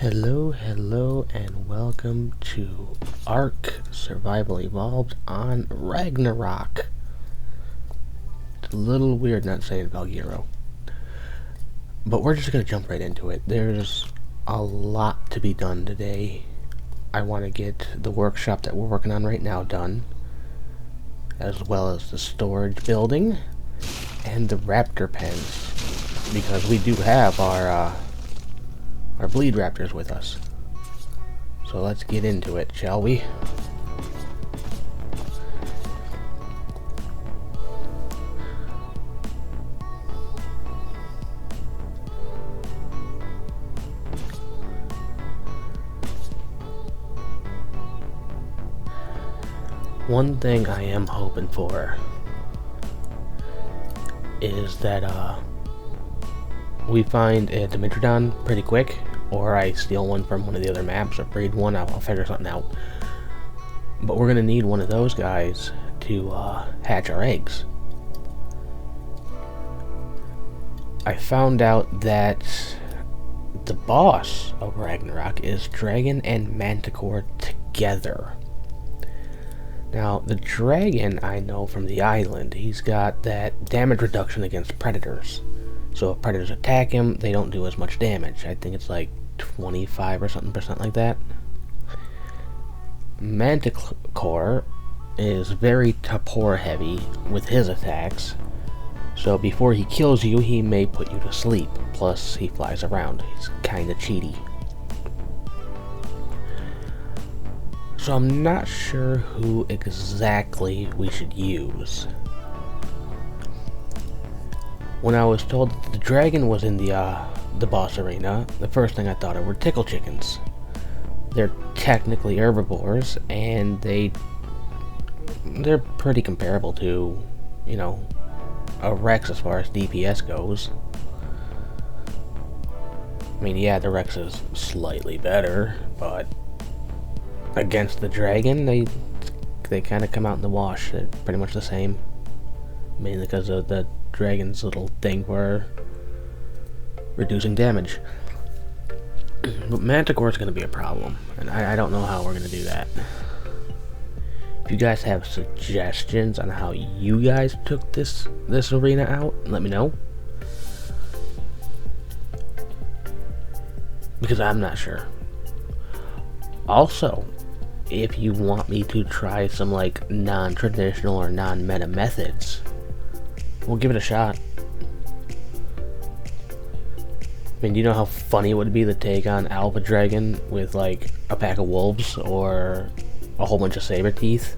Hello, and welcome to Ark Survival Evolved on Ragnarok. It's a little weird not saying Valgyro, but we're just going to jump right into it. There's a lot to be done today. I want to get the workshop that we're working on right now done, as well as the storage building and the Raptor Pens, because we do have our bleed raptors with us. So let's get into it, shall we? One thing I am hoping for is that we find a Dimitrodon pretty quick, or I steal one from one of the other maps, or breed one. I'll figure something out. But we're gonna need one of those guys to hatch our eggs. I found out that the boss of Ragnarok is Dragon and Manticore together. Now, the Dragon I know from the island, he's got that damage reduction against predators. So if predators attack him, they don't do as much damage. I think it's like 25 or something percent like that. Manticore is very Tapor heavy with his attacks. So before he kills you, he may put you to sleep. Plus, he flies around. He's kinda cheaty. So I'm not sure who exactly we should use. When I was told that the dragon was in the boss arena, the first thing I thought of were tickle chickens. They're technically herbivores, and they're pretty comparable to, you know, a Rex as far as DPS goes. I mean, yeah, the Rex is slightly better, but against the dragon, they kind of come out in the wash. They're pretty much the same, mainly because of the dragon's little thing for reducing damage. But Manticore is going to be a problem, and I don't know how we're going to do that. If you guys have suggestions on how you guys took this arena out, let me know, because I'm not sure. Also, if you want me to try some like non-traditional or non-meta methods, we'll give it a shot. I mean, do you know how funny it would be to take on Alpha Dragon with like a pack of wolves or a whole bunch of saber teeth?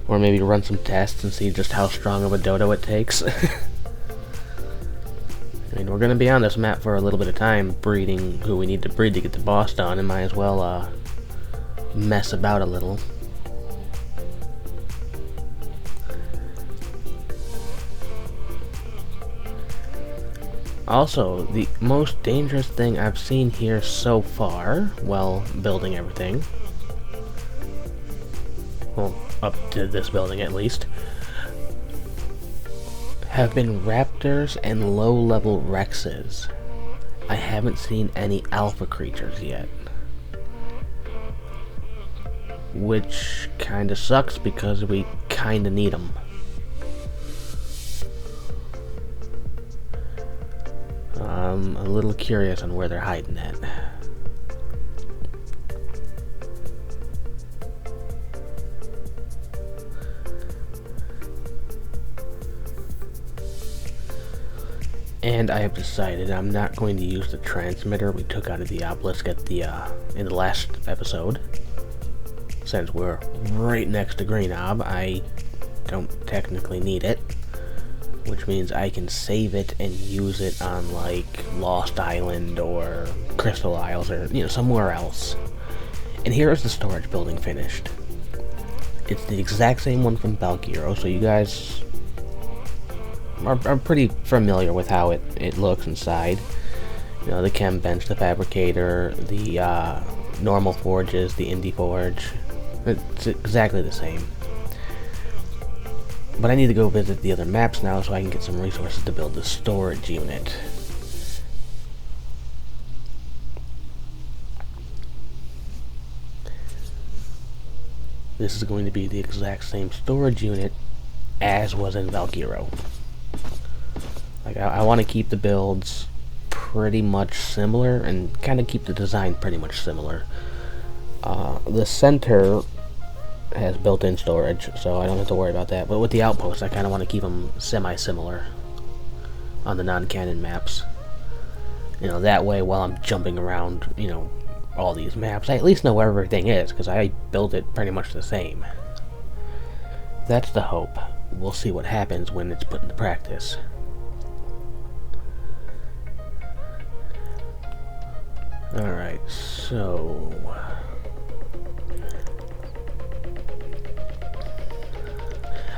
Or maybe run some tests and see just how strong of a dodo it takes. I mean, we're gonna be on this map for a little bit of time, breeding who we need to breed to get the boss done, and might as well mess about a little. Also, the most dangerous thing I've seen here so far, while building everything, well, up to this building at least, have been raptors and low-level rexes. I haven't seen any alpha creatures yet, which kinda sucks because we kinda need them. I'm a little curious on where they're hiding at. And I have decided I'm not going to use the transmitter we took out of the obelisk at in the last episode. Since we're right next to Green Ob, I don't technically need it, which means I can save it and use it on like Lost Island or Crystal Isles, or you know, somewhere else. And here is the storage building finished. It's the exact same one from Valgyro, so you guys are pretty familiar with how it looks inside. You know, the chem bench, the fabricator, the normal forges, the indie forge. It's exactly the same. But I need to go visit the other maps now so I can get some resources to build the storage unit. this is going to be the exact same storage unit as was in Valkyro. Like, I want to keep the builds pretty much similar and kind of keep the design pretty much similar. The center has built-in storage, so I don't have to worry about that. But with the outposts, I kind of want to keep them semi-similar on the non-canon maps. You know, that way while I'm jumping around, you know, all these maps, I at least know where everything is, because I built it pretty much the same. That's the hope. We'll see what happens when it's put into practice. Alright, so...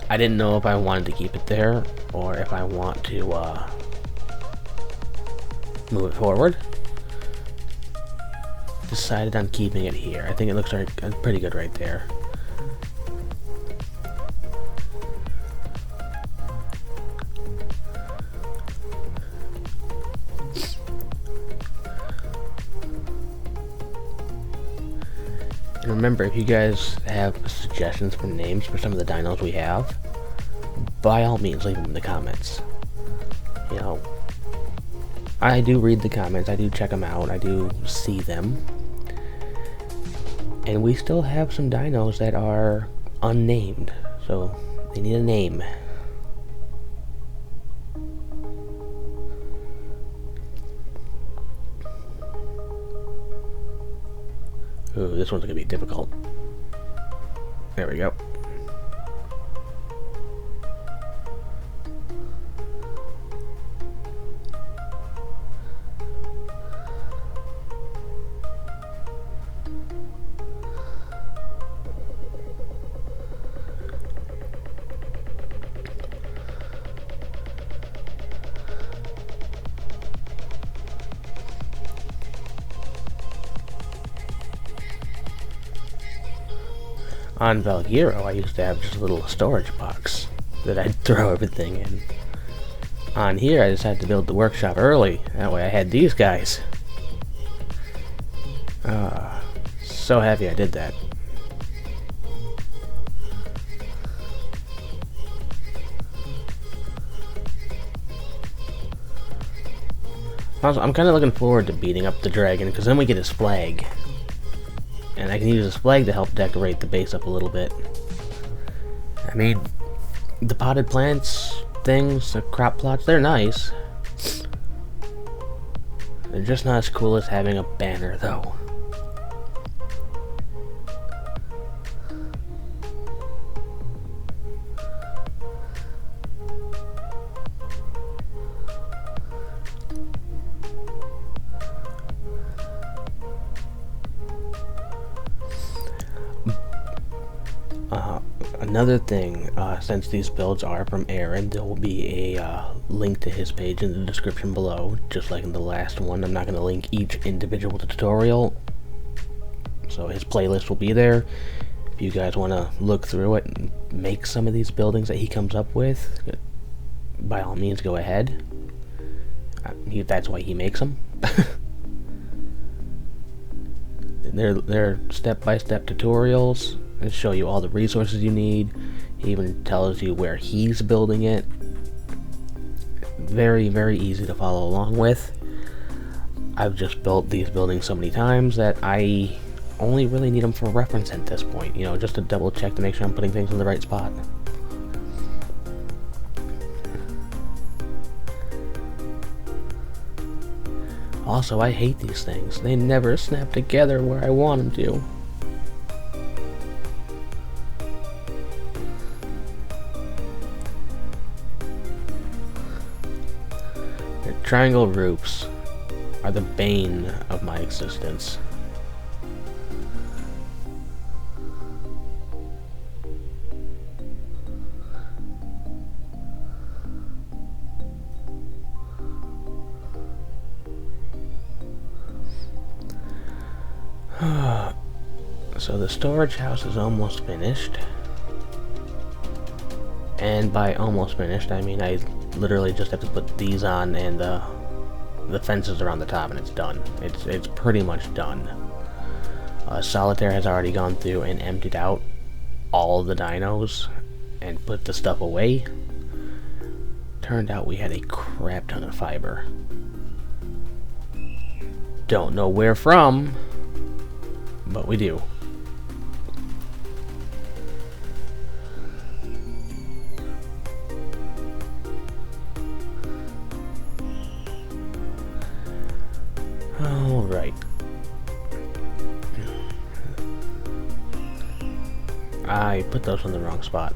I didn't know if I wanted to keep it there, or if I want to, move it forward. Decided on keeping it here. I think it looks like pretty good right there. And remember, if you guys have suggestions for names for some of the dinos we have, by all means leave them in the comments. You know, I do read the comments, I do check them out, I do see them. And we still have some dinos that are unnamed, so they need a name. Ooh, this one's gonna be difficult. There we go. On Valkyro, I used to have just a little storage box that I'd throw everything in. On here, I decided to build the workshop early. That way I had these guys. So happy I did that. Also, I'm kind of looking forward to beating up the dragon, because then we get his flag. And I can use this flag to help decorate the base up a little bit. I mean, the potted plants things, the crop plots, they're nice. They're just not as cool as having a banner, though. Another thing, since these builds are from Aaron, there will be a link to his page in the description below, just like in the last one. I'm not going to link each individual tutorial, so his playlist will be there. If you guys want to look through it and make some of these buildings that he comes up with, by all means go ahead. That's why he makes them. They're step-by-step tutorials. It'll show you all the resources you need. He even tells you where he's building it. Very, very easy to follow along with. I've just built these buildings so many times that I only really need them for reference at this point. You know, just to double check to make sure I'm putting things in the right spot. Also, I hate these things. They never snap together where I want them to. Triangle roofs are the bane of my existence. So the storage house is almost finished. And by almost finished, I mean I literally just have to put these on and the fences around the top and it's done. It's pretty much done. Solitaire has already gone through and emptied out all the dinos and put the stuff away. Turned out we had a crap ton of fiber. Don't know where from, but we do. Alright. I put those in the wrong spot.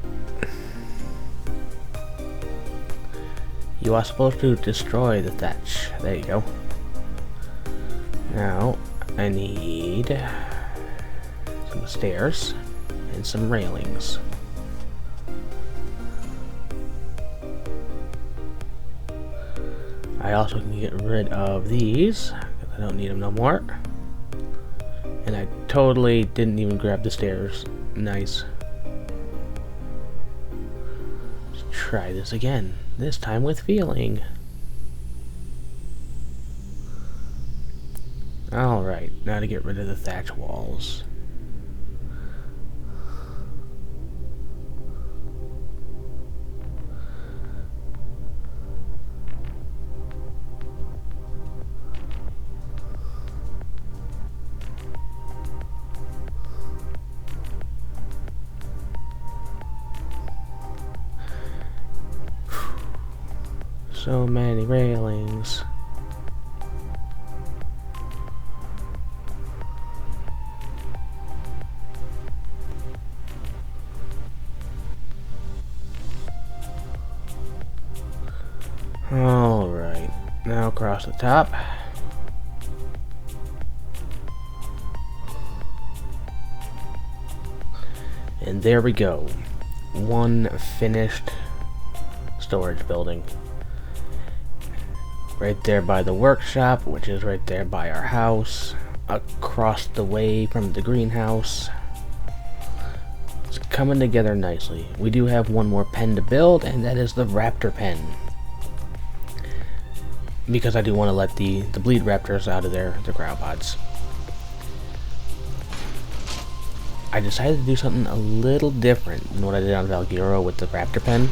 You are supposed to destroy the thatch. There you go. Now, I need some stairs and some railings. I also can get rid of these, because I don't need them no more. And I totally didn't even grab the stairs. Nice. Let's try this again. This time with feeling. Alright, now to get rid of the thatch walls. So many railings. Alright, now across the top. And there we go. One finished storage building. Right there by the workshop, which is right there by our house. Across the way from the greenhouse. It's coming together nicely. We do have one more pen to build, and that is the Raptor Pen. Because I do want to let the bleed raptors out of their cryopods. I decided to do something a little different than what I did on Valguero with the Raptor Pen.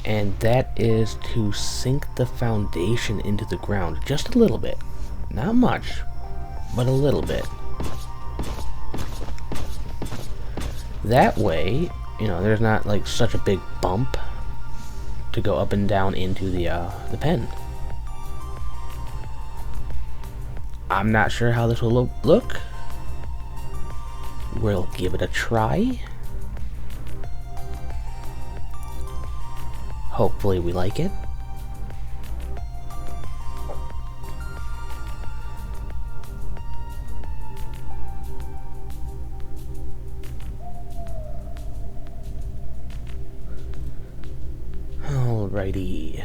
And that is to sink the foundation into the ground just a little bit. Not much, but a little bit. That way, you know, there's not like such a big bump to go up and down into the pen. I'm not sure how this will look. We'll give it a try. Hopefully we like it. Alrighty.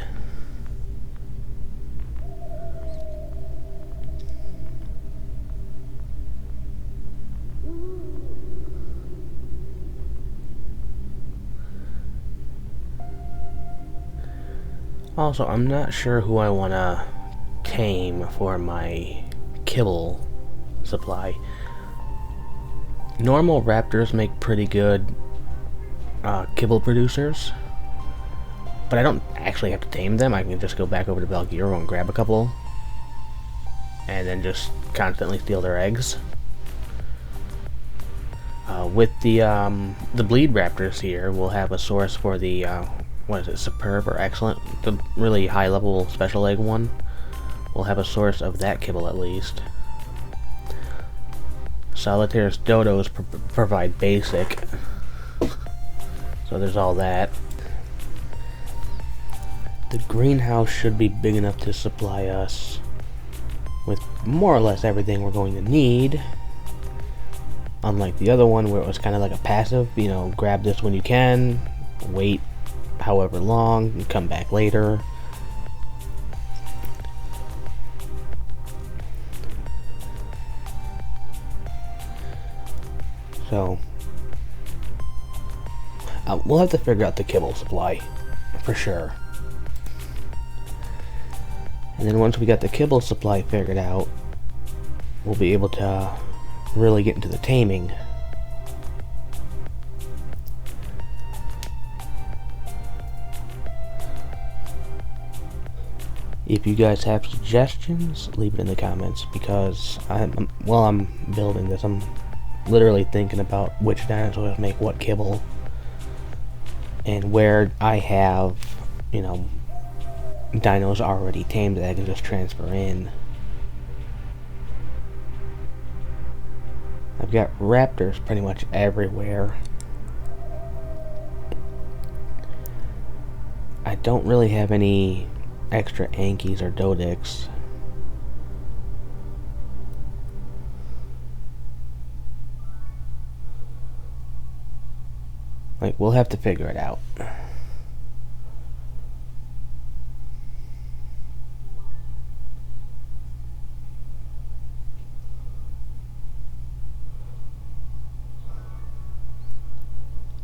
Also, I'm not sure who I want to tame for my kibble supply. Normal raptors make pretty good kibble producers, but I don't actually have to tame them. I can just go back over to Valguero and grab a couple, and then just constantly steal their eggs. With the bleed raptors here, we'll have a source for the what is it, superb or excellent, the really high level special egg one. We'll have a source of that kibble at least. Solitaire's dodos provide basic, so there's all that. The greenhouse should be big enough to supply us with more or less everything we're going to need. Unlike the other one where it was kind of like a passive, you know, grab this when you can, wait however long, and come back later. So, we'll have to figure out the kibble supply, for sure. And then once we got the kibble supply figured out, we'll be able to really get into the taming. If you guys have suggestions, leave it in the comments, because while I'm building this, I'm literally thinking about which dinosaurs make what kibble, and where I have, you know, dinos already tamed that I can just transfer in. I've got raptors pretty much everywhere. I don't really have any extra Ankies or Dodics. Like, we'll have to figure it out.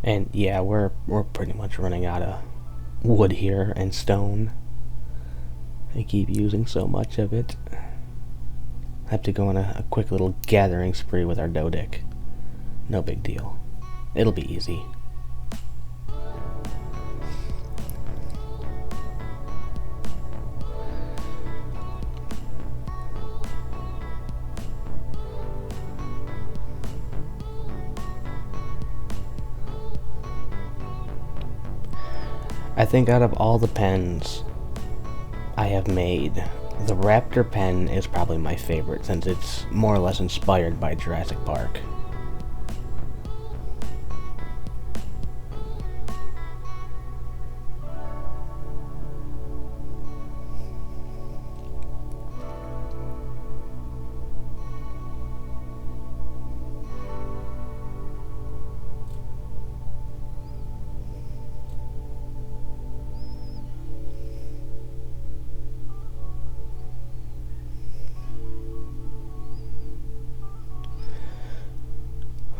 And yeah, we're pretty much running out of wood here and stone. I keep using so much of it. I have to go on a quick little gathering spree with our Dodic. No big deal. It'll be easy. I think out of all the pens I have made, the Raptor Pen is probably my favorite, since it's more or less inspired by Jurassic Park.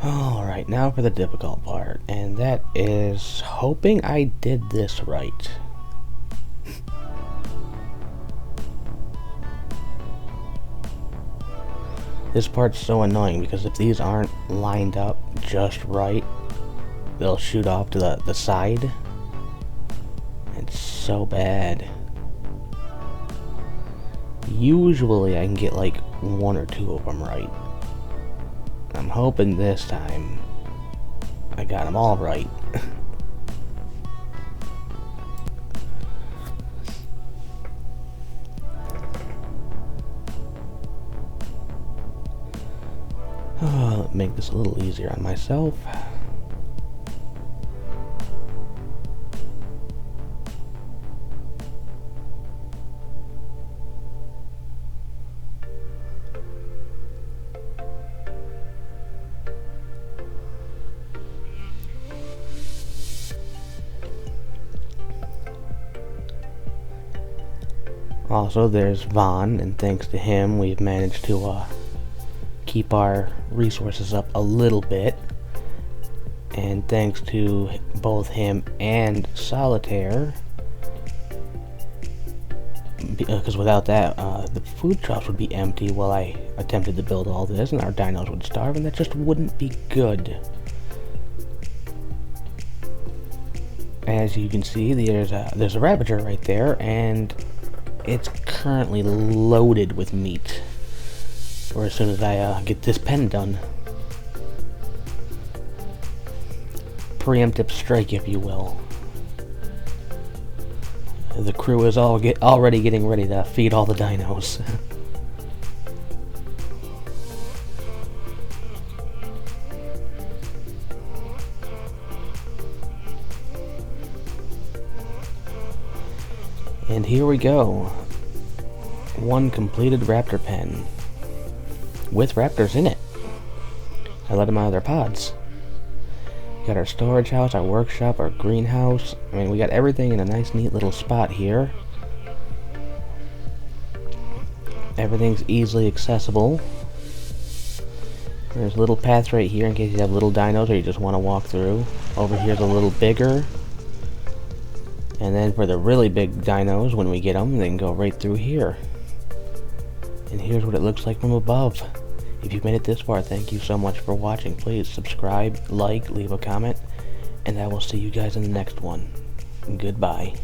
Alright, now for the difficult part, and that is hoping I did this right. This part's so annoying because if these aren't lined up just right, they'll shoot off to the side. It's so bad. Usually I can get like one or two of them right. I'm hoping this time I got them all right. Make this a little easier on myself. Also, there's Vaughn, and thanks to him, we've managed to keep our resources up a little bit. And thanks to both him and Solitaire, because without that, the food shops would be empty while I attempted to build all this, and our dinos would starve, and that just wouldn't be good. As you can see, there's a Ravager right there, and it's currently loaded with meat. Or as soon as I get this pen done. Preemptive strike, if you will. The crew is already getting ready to feed all the dinos. And here we go. One completed Raptor Pen. With raptors in it. I let them out of their pods. We got our storage house, our workshop, our greenhouse. I mean, we got everything in a nice, neat little spot here. Everything's easily accessible. There's a little path right here in case you have little dinos or you just want to walk through. Over here's a little bigger. And then for the really big dinos, when we get them, they can go right through here. And here's what it looks like from above. If you've made it this far, thank you so much for watching. Please subscribe, like, leave a comment, and I will see you guys in the next one. Goodbye.